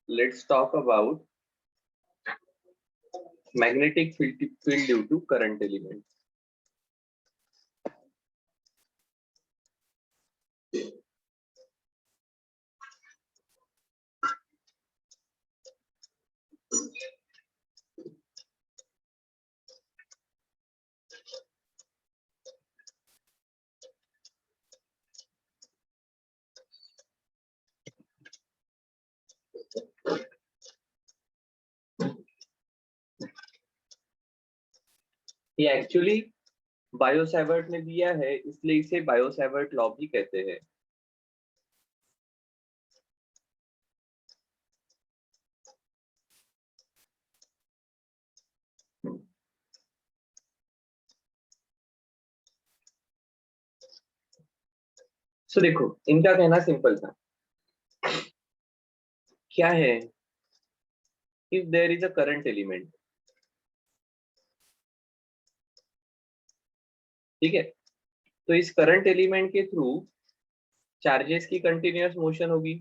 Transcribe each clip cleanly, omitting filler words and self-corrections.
let's talk about magnetic field due to current element. ये actually bio-Savart ने दिया है, इसलिए इसे बायो-सैवर्ट लॉ भी कहते हैं। सो देखो, इनका कहना सिंपल था। क्या है? If there is a current element, ठीक है, तो इस करंट एलिमेंट के थ्रू चार्जेस की कंटिन्यूअस मोशन होगी,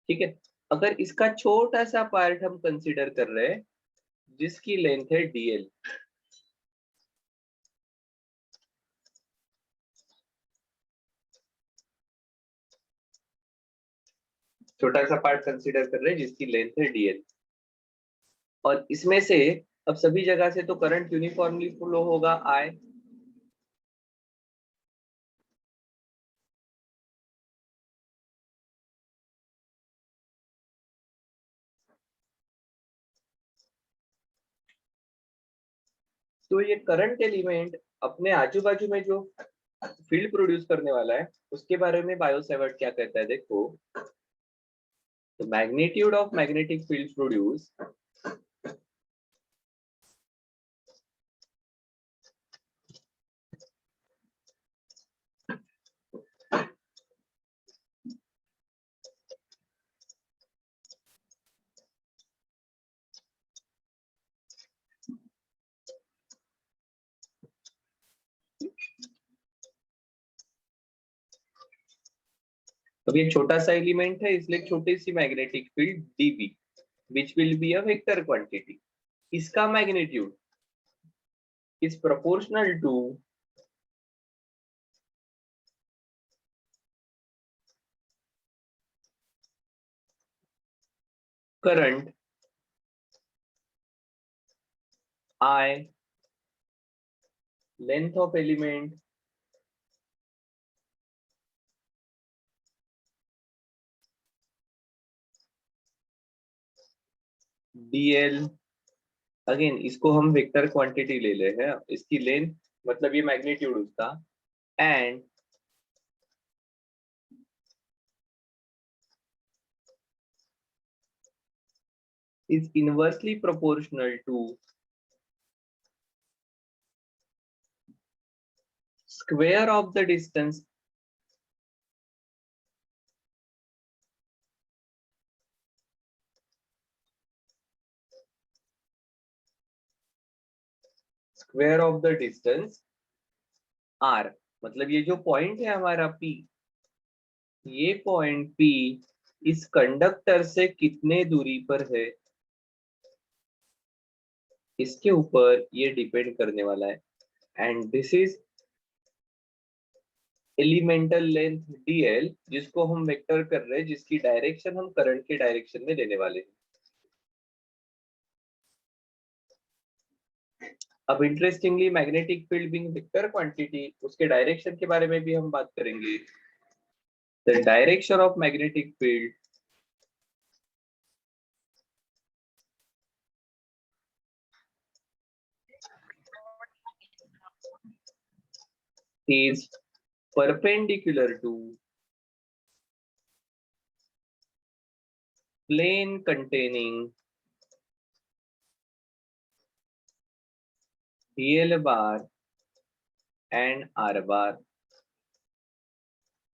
ठीक है। अगर इसका छोटा सा पार्ट हम कंसीडर कर रहे हैं जिसकी लेंथ है dl, छोटा सा पार्ट कंसीडर कर रहे हैं जिसकी लेंथ है dl, और इसमें से अब सभी जगह से तो करंट यूनिफॉर्मली फ्लो होगा I, तो ये करंट एलिमेंट अपने आजू बाजू में जो फील्ड प्रोड्यूस करने वाला है उसके बारे में बायो-सैवर्ट क्या कहता है, देखो। The magnitude of magnetic field produce अब ये छोटा सा एलिमेंट है इसलिए छोटी सी magnetic field dv which will be a vector quantity, इसका magnitude is proportional to current I, length of element dl, again इसको हम वेक्टर क्वांटिटी ले ले हैं, इसकी लेंथ मतलब ये मैग्नीट्यूड उसका, and is inversely proportional to square of the distance r, मतलब ये जो पॉइंट है हमारा p, ये पॉइंट p इस कंडक्टर से कितने दूरी पर है इसके ऊपर ये डिपेंड करने वाला है, and this is elemental length dl जिसको हम वेक्टर कर रहे हैं, जिसकी डायरेक्शन हम करंट के डायरेक्शन में लेने वाले हैं। अब interestingly magnetic field being vector quantity, उसके डायरेक्शन के बारे में भी हम बात करेंगे। The direction of magnetic field is perpendicular to plane containing dl bar and r bar,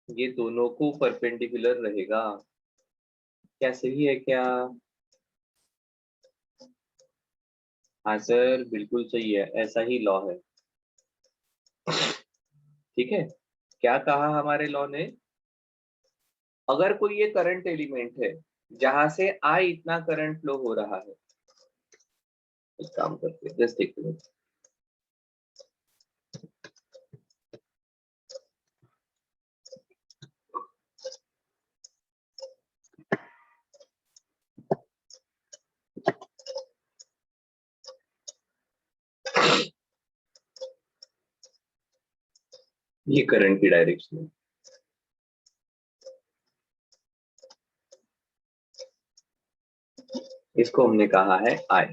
ये दोनों को परपेंडिकुलर रहेगा। क्या सही है क्या? हाँ सर, बिल्कुल सही है, ऐसा ही लॉ है, ठीक है। क्या कहा हमारे लॉ ने? अगर कोई ये करंट एलिमेंट है जहां से आई इतना करंट फ्लो हो रहा है, एक काम करते हैं, जस्ट देखते हैं। ये करंट की डायरेक्शन है, इसको हमने कहा है आई।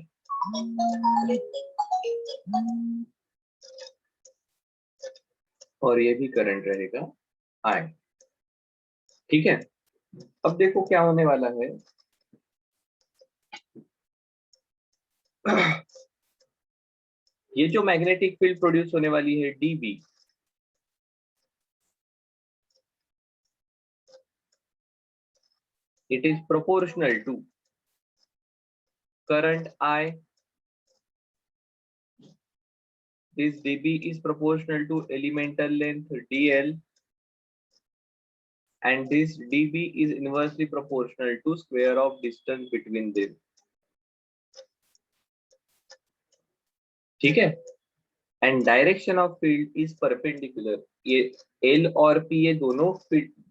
और ये भी करंट रहेगा आई। ठीक है, अब देखो क्या होने वाला है। ये जो मैग्नेटिक फील्ड प्रोड्यूस होने वाली है dB, it is proportional to current I. This dB is proportional to elemental length dl, and this dB is inversely proportional to square of distance between them. ठीक है, and direction of field is perpendicular. ये L और P ये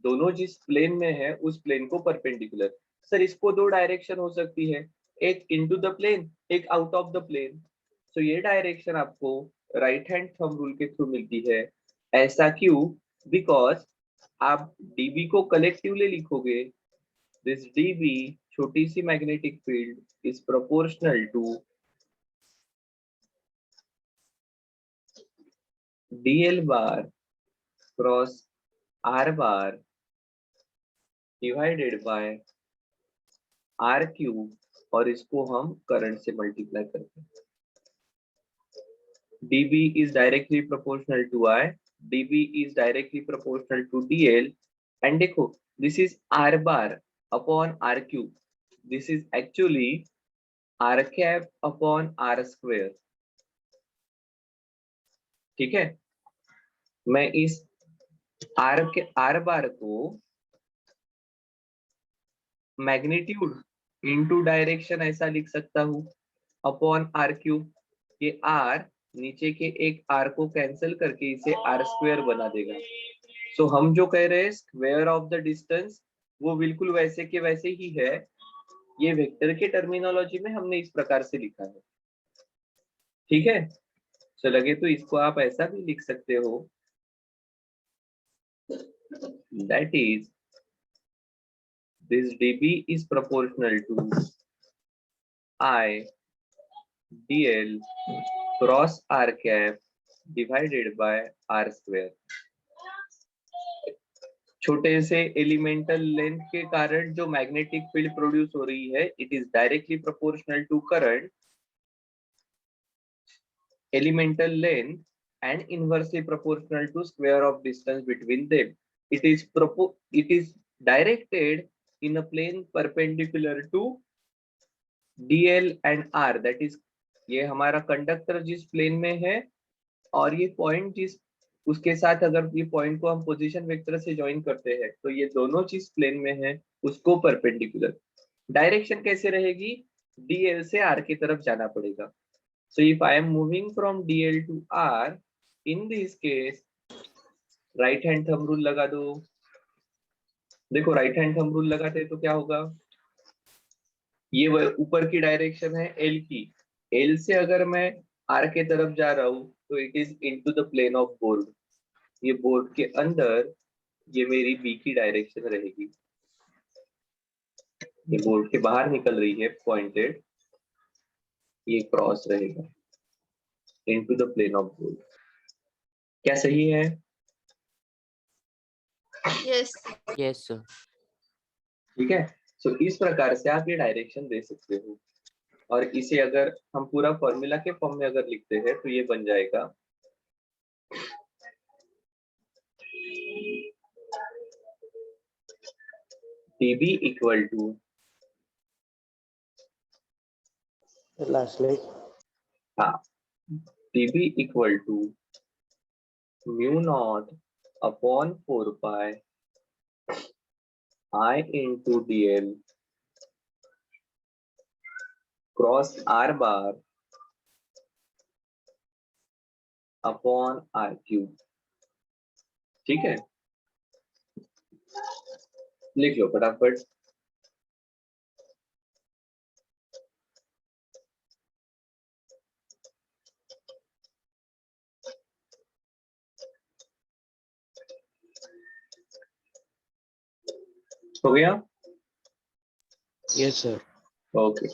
दोनों जिस plane में है उस प्लेन को परपेंडिकुलर। सर इसको दो डायरेक्शन हो सकती है, एक इनटू द प्लेन, एक आउट ऑफ द प्लेन। तो ये डायरेक्शन आपको राइट हैंड थंब रूल के थ्रू मिलती है। ऐसा क्यों? बिकॉज आप डीबी को कलेक्टिवली लिखोगे, दिस डीबी छोटी सी magnetic field is proportional to dl bar cross r bar divided by r cube, और इसको हम करंट से मल्टीप्लाई करते हैं। dB is directly proportional to I, dB is directly proportional to dl, and देखो this is r bar upon r cube, this is actually r cap upon r square। ठीक है, मैं इस r बार को magnitude into direction ऐसा लिख सकता हूँ, अपॉन r क्यूब। ये r नीचे के एक r को कैंसिल करके इसे r स्क्वायर बना देगा। सो हम जो कह रहे हैं स्क्वायर ऑफ द डिस्टेंस, वो बिल्कुल वैसे के वैसे ही है। ये वेक्टर के टर्मिनोलॉजी में हमने इस प्रकार से लिखा है। ठीक है, तो लगे तो इसको आप ऐसा भी लिख सकते हो, that is this dB is proportional to I dl cross r cap divided by r square। छोटे से एलिमेंटल लेंथ के कारण जो मैग्नेटिक फील्ड प्रोड्यूस हो रही है, it is directly proportional to current, elemental length, and inversely proportional to square of distance between them. It is directed in a plane perpendicular to dl and r, that is ये हमारा conductor जिस plane में है और ये point जिस उसके साथ, अगर ये पॉइंट को हम पोजीशन वेक्टर से ज्वाइन करते हैं तो ये दोनों चीज प्लेन में है, उसको परपेंडिकुलर। डायरेक्शन कैसे रहेगी? dl से r की तरफ जाना पड़ेगा। So if I am moving from dl to r, in this case right hand thumb rule लगा दो। देखो राइट हैंड थंब रूल लगाते तो क्या होगा, ये ऊपर की डायरेक्शन है एल की, एल से अगर मैं आर के तरफ जा रहा हूँ तो it is into the plane of board. ये बोर्ड के अंदर ये मेरी बी की डायरेक्शन रहेगी, ये बोर्ड के बाहर निकल रही है पॉइंटेड, ये क्रॉस रहेगा into the plane of board. क्या सही है? Yes yes sir. ठीक है, सो इस प्रकार से आप ये डायरेक्शन दे सकते हो, और इसे अगर हम पूरा फॉर्मूला के फॉर्म में अगर लिखते हैं तो ये बन जाएगा dB equal to, last slide. हाँ, dB equal to mu not upon 4 pi I into dl cross r bar upon r cube. ठीक है, लिख लो फटाफट। हो गया? Yes, sir. ओके,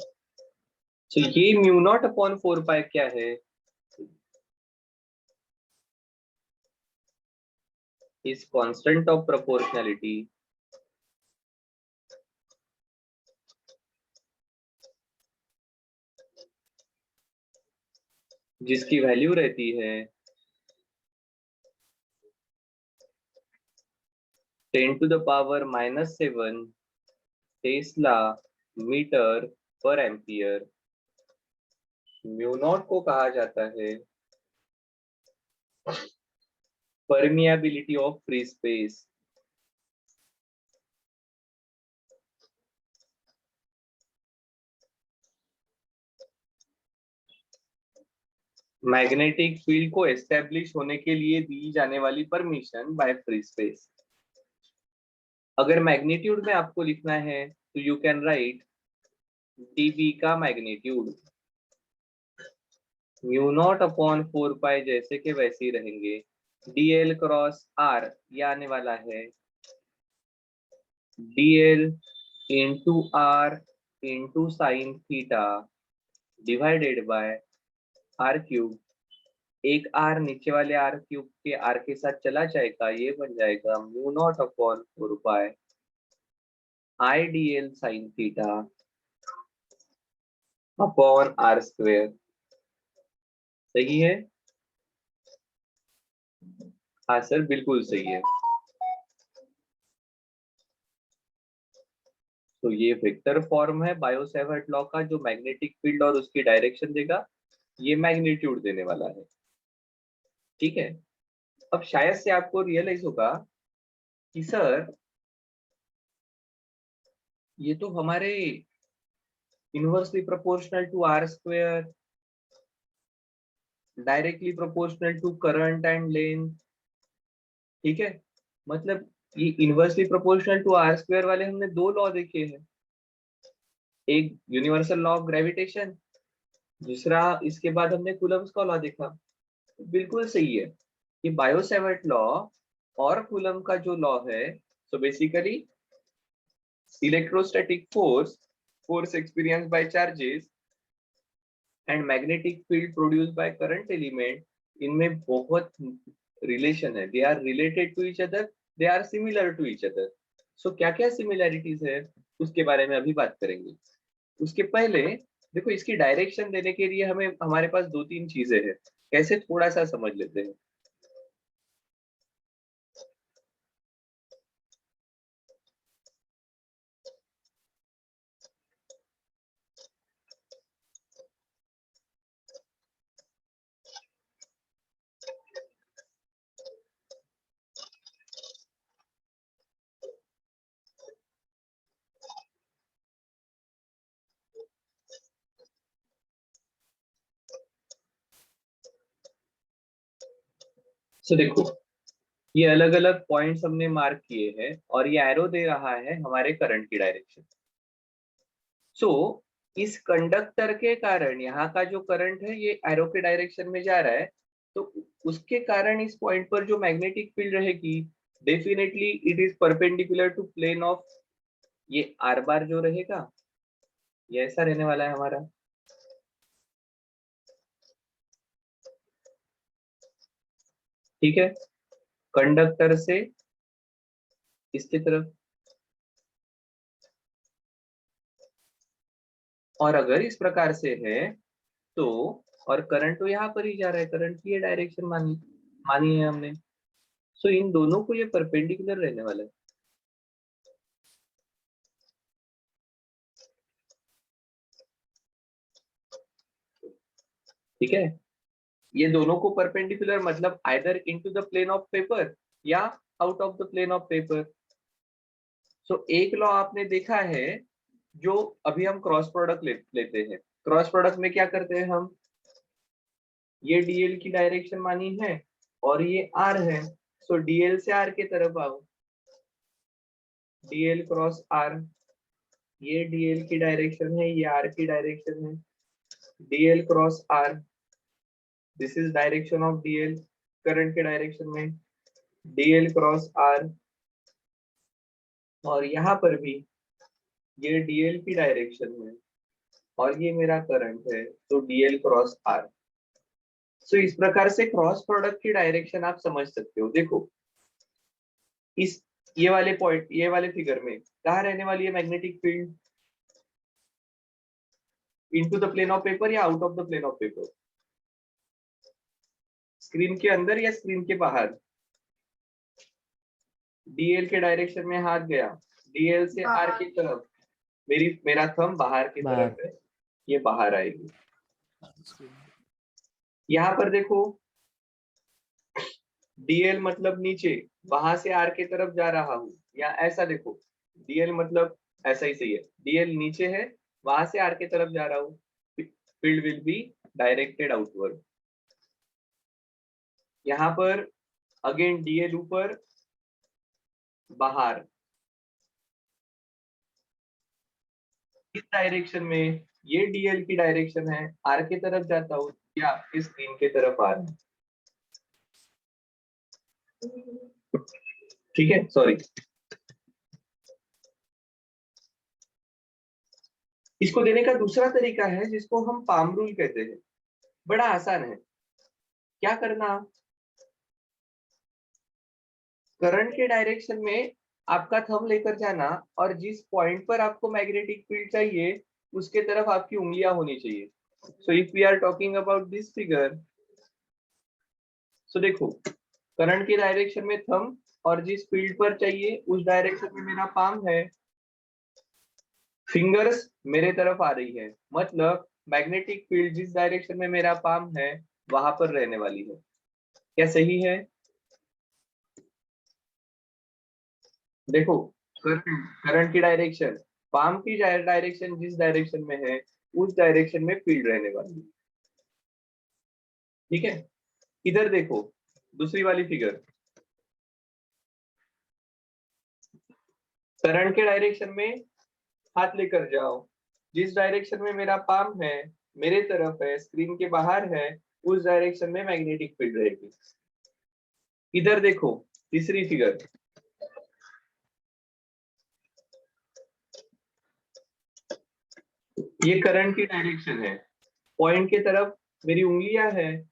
तो ये म्यू नॉट अपॉन 4 पाई क्या है? इज कांस्टेंट ऑफ प्रोपोर्शनैलिटी जिसकी वैल्यू रहती है 10⁻⁻7 टेस्ला मीटर पर एम्पियर। म्यू नॉट को कहा जाता है permeability of free space. Magnetic field को एस्टेब्लिश होने के लिए दी जाने वाली परमिशन बाय फ्री स्पेस। अगर मैग्नीट्यूड में आपको लिखना है तो यू कैन राइट डीबी का मैग्नीट्यूड म्यू नॉट अपॉन 4 पाई जैसे के वैसे ही रहेंगे। डीएल क्रॉस आर ये आने वाला है dl into r into sine theta divided by r cube. एक आर नीचे वाले आर क्यूब के आर के साथ चला जाएगा, ये बन जाएगा mu not upon 4 pi I d l sine theta upon r square. सही है? हाँ सर, बिल्कुल सही है। तो ये वेक्टर फॉर्म है बायो सेवर्ट लॉ का, जो मैग्नेटिक फील्ड और उसकी डायरेक्शन देगा। ये मैग्नीट्यूड देने वाला है। ठीक है, अब शायद से आपको रियलाइज होगा कि सर ये तो हमारे inversely proportional to r square, directly proportional to current and length. ठीक है, मतलब ये inversely proportional to r square वाले हमने दो लॉ देखे हैं, एक यूनिवर्सल लॉ ऑफ ग्रेविटेशन, दूसरा इसके बाद हमने कूलम्स का लॉ देखा। बिल्कुल सही है, ये बायो सेवर्ट लॉ और कूलम का जो लॉ है, so basically electrostatic force experience by charges and magnetic field produced by current element, इनमें बहुत रिलेशन है। They are related to each other, they are similar to each other. So क्या क्या similarities है उसके बारे में अभी बात करेंगे। उसके पहले देखो, इसकी डायरेक्शन देने के लिए हमें हमारे पास दो तीन चीजें हैं, कैसे थोड़ा सा समझ लेते हैं। सो देखो, ये अलग अलग पॉइंट्स हमने मार्क किए हैं और ये एरो दे रहा है हमारे करंट की डायरेक्शन। सो इस कंडक्टर के कारण यहाँ का जो करंट है ये एरो के डायरेक्शन में जा रहा है, तो उसके कारण इस पॉइंट पर जो मैग्नेटिक फील्ड रहेगी definitely it is perpendicular to plane of ये आर बार जो रहेगा, ये ऐसा रहने वाला है हमारा। ठीक है, कंडक्टर से इसकी तरफ, और अगर इस प्रकार से है तो, और करंट तो यहाँ पर ही जा रहा है, करंट की ये डायरेक्शन मानी मानी है हमने। सो इन दोनों को ये परपेंडिकुलर रहने वाला है। ठीक है, ये दोनों को परपेंडिकुलर मतलब either into the plane of paper या out of the plane of paper. So एक लॉ आपने देखा है, जो अभी हम क्रॉस प्रोडक्ट लेते हैं। क्रॉस प्रोडक्ट में क्या करते हैं हम, ये डीएल की डायरेक्शन मानी है और ये आर है, सो डीएल से आर की तरफ आओ, डीएल क्रॉस आर, ये डीएल की डायरेक्शन है, ये आर की डायरेक्शन है, dl cross r, this is direction of dl current के डायरेक्शन में, डीएल क्रॉस आर, और यहाँ पर भी ये डीएल की डायरेक्शन में और ये मेरा करंट है, तो डीएल क्रॉस आर। सो इस प्रकार से क्रॉस प्रोडक्ट की डायरेक्शन आप समझ सकते हो। देखो इस ये वाले पॉइंट, ये वाले फिगर में कहाँ रहने वाली है magnetic field, into the plane of paper या out of the plane of paper, screen के अंदर या स्क्रीन के बाहर। डीएल के डायरेक्शन में हाथ गया, डीएल से आर की तरफ, मेरा थंब बाहर की बाहर। तरफ है, ये बाहर आएगी। यहाँ पर देखो डीएल मतलब नीचे, वहां से आर की तरफ जा रहा हूं, या ऐसा देखो डीएल मतलब ऐसा ही सही है, डीएल नीचे है, वहां से आर की तरफ जा रहा हूं, field will be directed outward. यहाँ पर अगेन डीएल ऊपर बाहर, इस डायरेक्शन में ये डीएल की डायरेक्शन है, आर की तरफ जाता हूँ या आपकी स्क्रीन की तरफ आ रहा है, ठीक है, सॉरी। इसको देने का दूसरा तरीका है जिसको हम पाम रूल कहते हैं, बड़ा आसान है। क्या करना, करंट के डायरेक्शन में आपका थंब लेकर जाना और जिस पॉइंट पर आपको मैग्नेटिक फील्ड चाहिए उसके तरफ आपकी उंगलियां होनी चाहिए। So if we are talking about this figure, so देखो करंट के डायरेक्शन में थंब और जिस फील्ड पर चाहिए उस डायरेक्शन में मेरा पाम है, फिंगर्स मेरे तरफ आ रही है, मतलब मैग्नेटिक फील्ड जिस डायरेक्शन में मेरा पाम है वहां पर रहने वाली है। क्या सही है? देखो करंट की डायरेक्शन, पाम की डायरेक्शन जिस डायरेक्शन में है उस डायरेक्शन में फील्ड रहने वाली है, ठीक है। इधर देखो दूसरी वाली फिगर, करंट के डायरेक्शन में हाथ लेकर जाओ, जिस डायरेक्शन में मेरा पाम है मेरे तरफ है, स्क्रीन के बाहर है, उस डायरेक्शन में मैग्नेटिक फील्ड रहेगी। इधर देखो तीसरी फिगर, ये करंट की डायरेक्शन है, पॉइंट की तरफ मेरी उंगलियां हैं,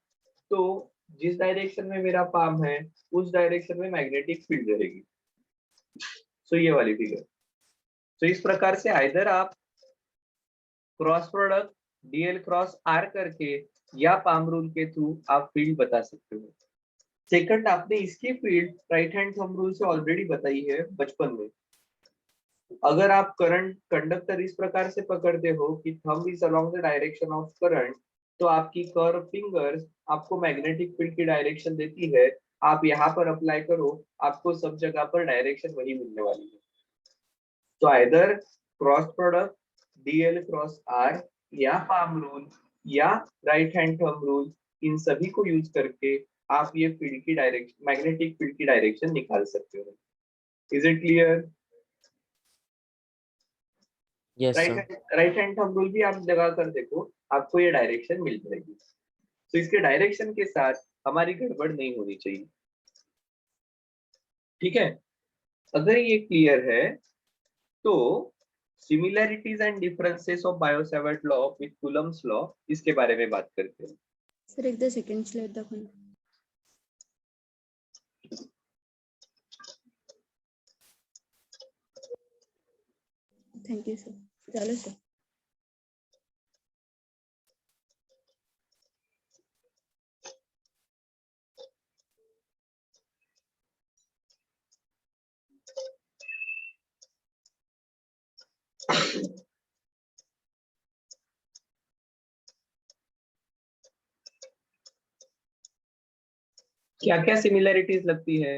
तो जिस डायरेक्शन में मेरा पाम है उस डायरेक्शन में मैग्नेटिक फील्ड रहेगी। सो ये वाली फिगर। सो इस प्रकार से आइदर आप cross product dl cross r करके या पाम रूल के थ्रू आप फील्ड बता सकते हो। सेकंड, आपने इसकी field right hand thumb rule से ऑलरेडी बताई है बचपन में। अगर आप करंट कंडक्टर इस प्रकार से पकड़ते हो कि thumb is along the direction of current, तो आपकी कर्व फिंगर्स आपको मैग्नेटिक फील्ड की डायरेक्शन देती है। आप यहाँ पर अप्लाई करो, आपको सब जगह पर डायरेक्शन वही मिलने वाली है। तो either cross product dl cross r या पाम रूल या राइट हैंड थंब रूल, इन सभी को यूज करके आप ये फील्ड की डायरेक्शन, मैग्नेटिक फील्ड की डायरेक्शन निकाल सकते हो। Is it clear? Yes sir. Right hand thumb rule भी आप लगा कर देखो, आपको ये डायरेक्शन मिल जाएगी। तो इसके डायरेक्शन के साथ हमारी गड़बड़ नहीं होनी चाहिए, ठीक है। अगर ये क्लियर है तो similarities and differences of Biot-Savart law with Coulomb's law, इसके बारे में बात करते हैं। सर एकदा सेकंड स्लाइड दाखवा ना. Thank you sir. झालं सर. क्या क्या सिमिलैरिटीज लगती है?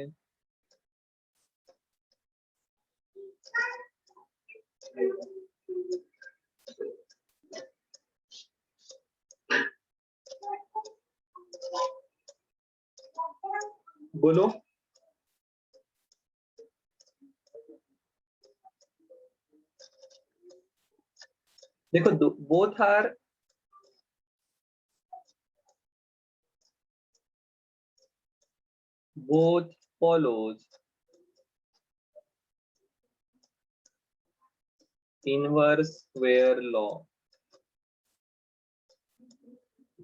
बोलो। देखो both are both follows inverse square law.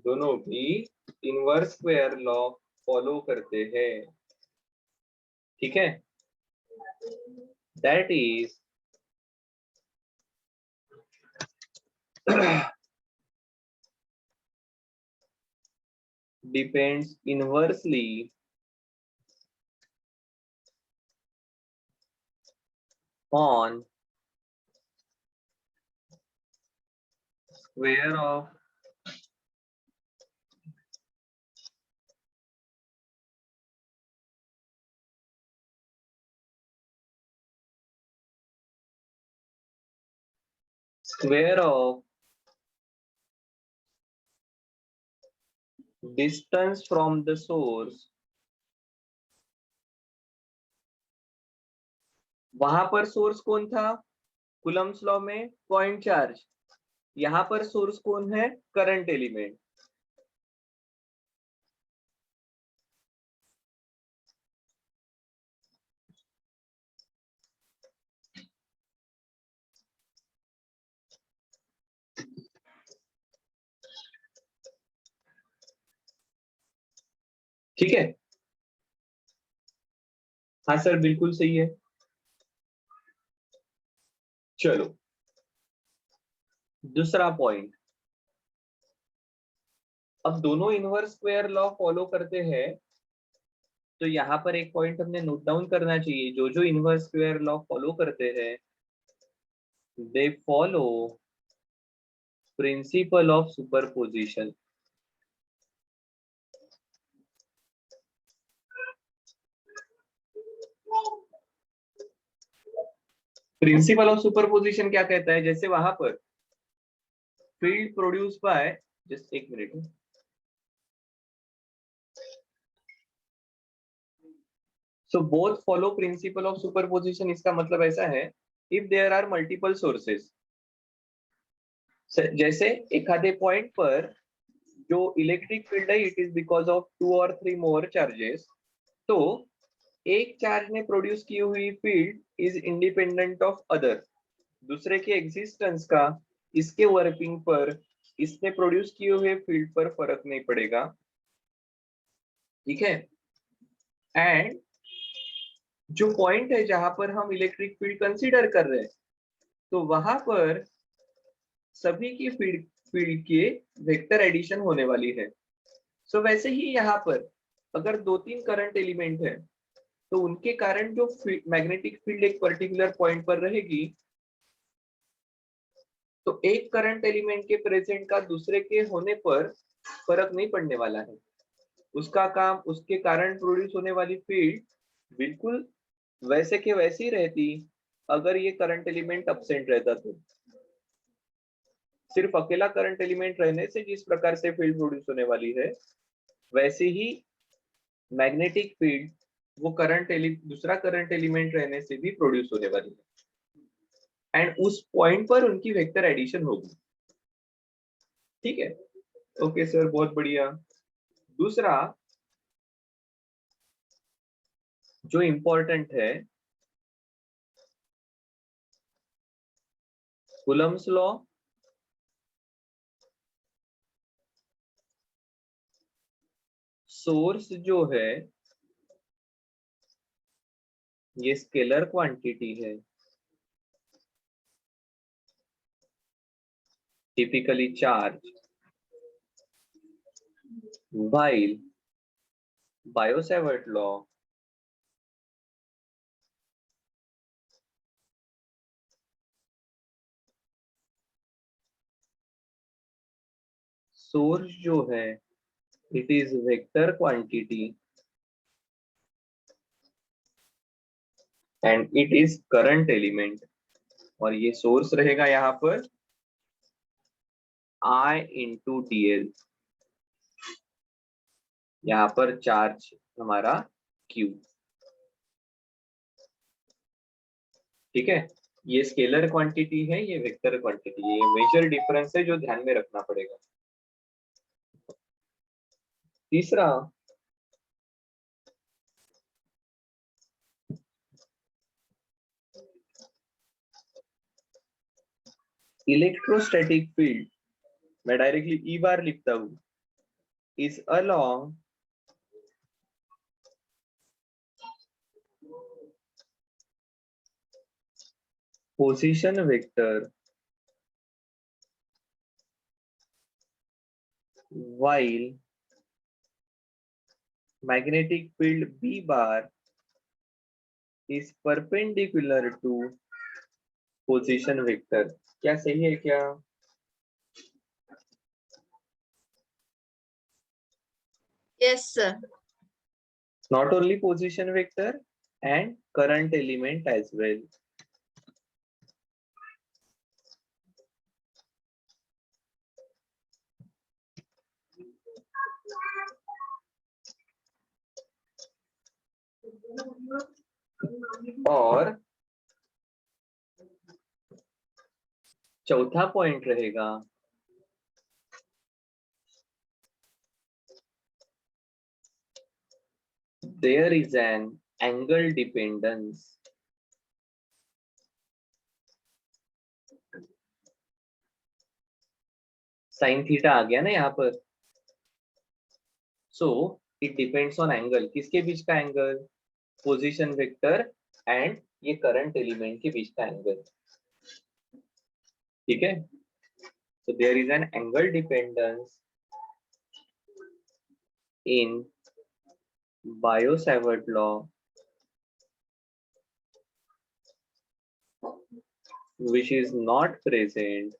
दोनों भी इनवर्स स्क्वायर लॉ फॉलो करते हैं, ठीक है। That is depends inversely on square of distance from the source। वहां पर सोर्स कौन था कूलम्स लॉ में? Point charge. यहां पर सोर्स कौन है? Current element. ठीक है, हाँ सर बिल्कुल सही है। चलो दूसरा पॉइंट। अब दोनों इनवर्स स्क्वायर लॉ फॉलो करते हैं, तो यहाँ पर एक पॉइंट हमने नोट डाउन करना चाहिए। जो जो इनवर्स स्क्वायर लॉ फॉलो करते हैं they follow principle of superposition. Principle of superposition क्या कहता है? जैसे वहां पर फील्ड प्रोड्यूस बाय, जस्ट एक minute, so both follow principle of superposition. इसका मतलब ऐसा है if there are multiple sources, जैसे एक आधे पॉइंट पर जो इलेक्ट्रिक फील्ड है इट इज बिकॉज ऑफ 2 और 3 मोर चार्जेस, तो एक चार्ज ने प्रोड्यूस की हुई field is independent of other. दूसरे के एग्जिस्टेंस का इसके वर्किंग पर इसने प्रोड्यूस किए हुए फील्ड पर फर्क नहीं पड़ेगा, ठीक है। एंड जो पॉइंट है जहां पर हम इलेक्ट्रिक फील्ड कंसीडर कर रहे हैं, तो वहां पर सभी की फील्ड के वेक्टर एडिशन होने वाली है। सो वैसे ही यहाँ पर अगर 2-3 करंट एलिमेंट है, तो उनके कारण जो मैग्नेटिक फील्ड एक पर्टिकुलर पॉइंट पर रहेगी, तो एक करंट एलिमेंट के प्रेजेंट का दूसरे के होने पर फर्क नहीं पड़ने वाला है। उसका काम, उसके कारण प्रोड्यूस होने वाली फील्ड बिल्कुल वैसे के वैसी ही रहती अगर ये करंट एलिमेंट अब्सेंट रहता। तो सिर्फ अकेला करंट एलिमेंट रहने से जिस प्रकार से फील्ड प्रोड्यूस होने वाली है, वैसे ही मैग्नेटिक फील्ड वो दूसरा करंट एलिमेंट रहने से भी प्रोड्यूस होने वाली है, एंड उस पॉइंट पर उनकी वेक्टर एडिशन होगी, ठीक है। ओके सर, बहुत बढ़िया। दूसरा जो इंपॉर्टेंट है, कूलम्स लॉ, सोर्स जो है ये स्केलर क्वांटिटी है, typically charge, while Biot-Savart law source जो है it is vector quantity and it is current element. और ये सोर्स रहेगा यहाँ पर I इंटू DL, यहाँ पर चार्ज हमारा Q। ठीक है, ये स्केलर क्वांटिटी है, ये वेक्टर क्वांटिटी है, ये मेजर डिफरेंस है जो ध्यान में रखना पड़ेगा। तीसरा, इलेक्ट्रोस्टैटिक फील्ड, मैं डायरेक्टली ई बार लिखता हूं, is along position vector while magnetic field B bar is perpendicular to position vector। क्या सही है क्या? Yes, sir. Not only position vector and current element as well। और चौथा पॉइंट रहेगा there is an angle dependence sine theta आ गया ना यहाँ पर। So it depends on angle, किसके बीच का एंगल? पोजीशन वेक्टर एंड ये करंट एलिमेंट के बीच का एंगल। ठीक है, so there is an angle dependence in Biot-Savart law which is not present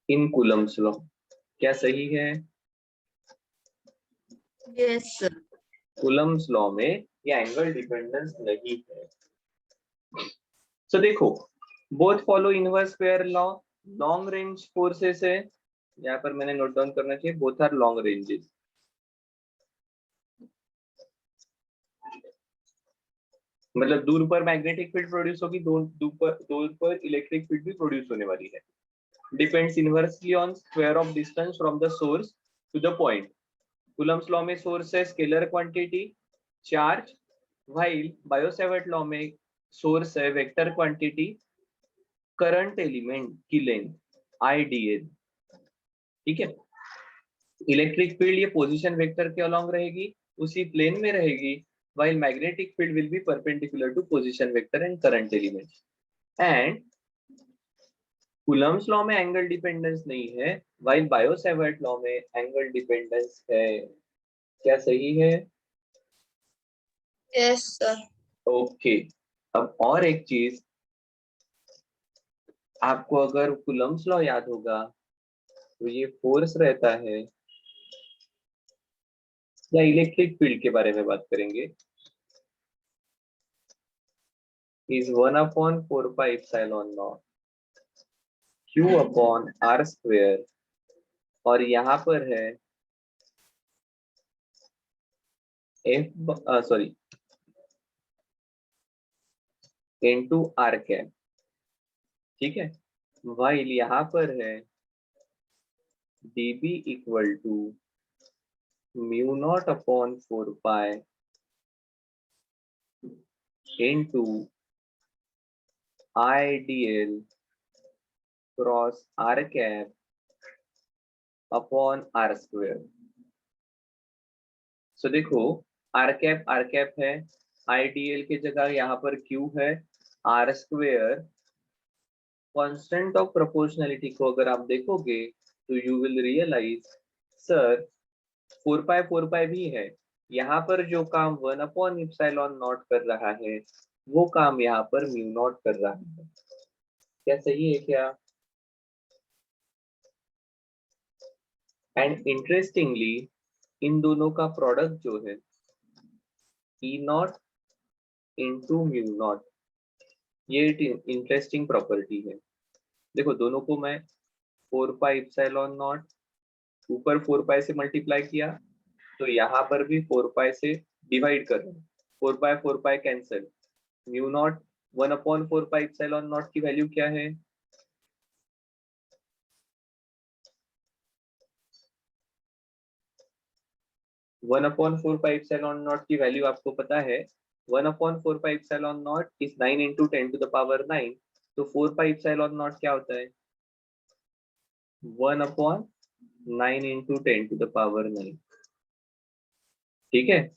in Coulomb's law। क्या सही है? Yes, sir. Coulomb's law में ये एंगल डिपेंडेंस नहीं है। सो देखो, both follow inverse square law, long range forces है, यहाँ पर मैंने नोट डाउन करना चाहिए, बोथ आर लॉन्ग रेंजेस। मतलब दूर पर मैग्नेटिक फील्ड प्रोड्यूस होगी, दूर पर इलेक्ट्रिक फील्ड भी प्रोड्यूस होने वाली है। Depends inversely on square of distance from the source to the point. Coulomb's law में सोर्स है scalar quantity charge, while Biot Savart law में सोर्स है वेक्टर क्वांटिटी करंट एलिमेंट की लेंथ IDL। ठीक है, इलेक्ट्रिक फील्ड ये पोजीशन वेक्टर के along रहेगी, उसी प्लेन में रहेगी, while magnetic field will be perpendicular to position vector and current element। and Coulomb's law में एंगल डिपेंडेंस नहीं है, while बायो-सैवर्ट लॉ में एंगल डिपेंडेंस है। क्या सही है? Yes, sir. ओके, अब और एक चीज, आपको अगर Coulomb's law याद होगा तो ये फोर्स रहता है, या इलेक्ट्रिक फील्ड के बारे में बात करेंगे, इज 1/4πε0 Q/r², और यहाँ पर है into r कैप। ठीक है, while यहाँ पर है dB equal to μ0/4π into IDL cross r cap upon r²। So देखो, r कैप है, IDL की जगह यहाँ पर Q है, r², कांस्टेंट ऑफ प्रोपोर्शनलिटी को अगर आप देखोगे तो यू विल रियलाइज सर 4π भी है, यहाँ पर जो काम 1/ε0 कर रहा है वो काम यहाँ पर म्यू नॉट कर रहा है। क्या सही है क्या? एंड इंटरेस्टिंगली इन दोनों का प्रोडक्ट जो है ई नॉट इंटू म्यू नॉट, ये इंटरेस्टिंग प्रॉपर्टी है। देखो दोनों को मैं 4 पाई एप्सिलॉन नॉट ऊपर 4 पाई से मल्टीप्लाई किया, तो यहाँ पर भी 4 पाई से डिवाइड कर रहे हैं, 4 pi cancel, mu naught 1/4 pi epsilon not की वैल्यू क्या है? One upon 4 pi epsilon not की वैल्यू आपको पता है, 1/4 pi epsilon not is 9 into 10 to the power 9, तो 4 पाई एप्सिलॉन नॉट क्या होता है? 1/9 into 10 to the power 9, ठीक है।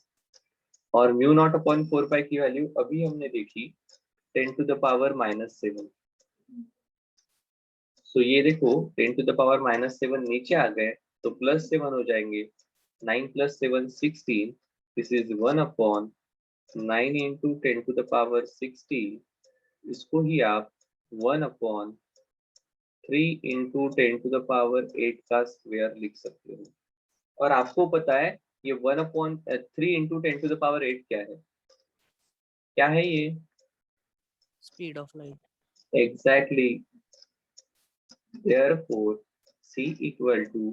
और म्यू नॉट अपॉन 4 पाई की वैल्यू अभी हमने देखी 10 to the power -7, तो ये देखो 10 to the power -7 नीचे आ गए तो +7 हो जाएंगे, 9 + 7 16, this is 1/9 into 10 to the power 16, इसको ही आप 1/3 into 10 to the power 8 का स्क्वायर लिख सकते हो। और आपको पता है ये 1/3 into 10 to the power 8 क्या है? क्या है ये? Speed of light. Exactly. Therefore, C equal to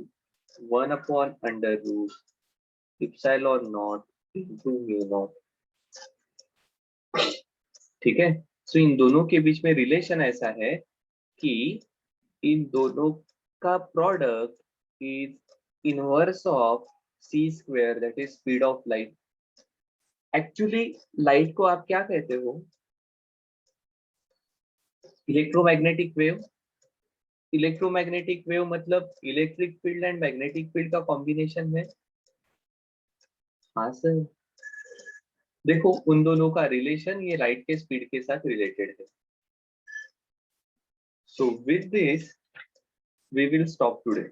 1/√epsilon naught into mu naught. ठीक है। सो इन दोनों के बीच में रिलेशन ऐसा है कि इन दोनों का product is inverse of c square, that is speed of light. Actually light को आप क्या कहते हो? Electromagnetic wave. इलेक्ट्रोमैग्नेटिक वेव मतलब electric field and magnetic field का कॉम्बिनेशन है। हाँ सर, देखो उन दोनों का रिलेशन ये लाइट के स्पीड के साथ रिलेटेड है। So with this we will stop today.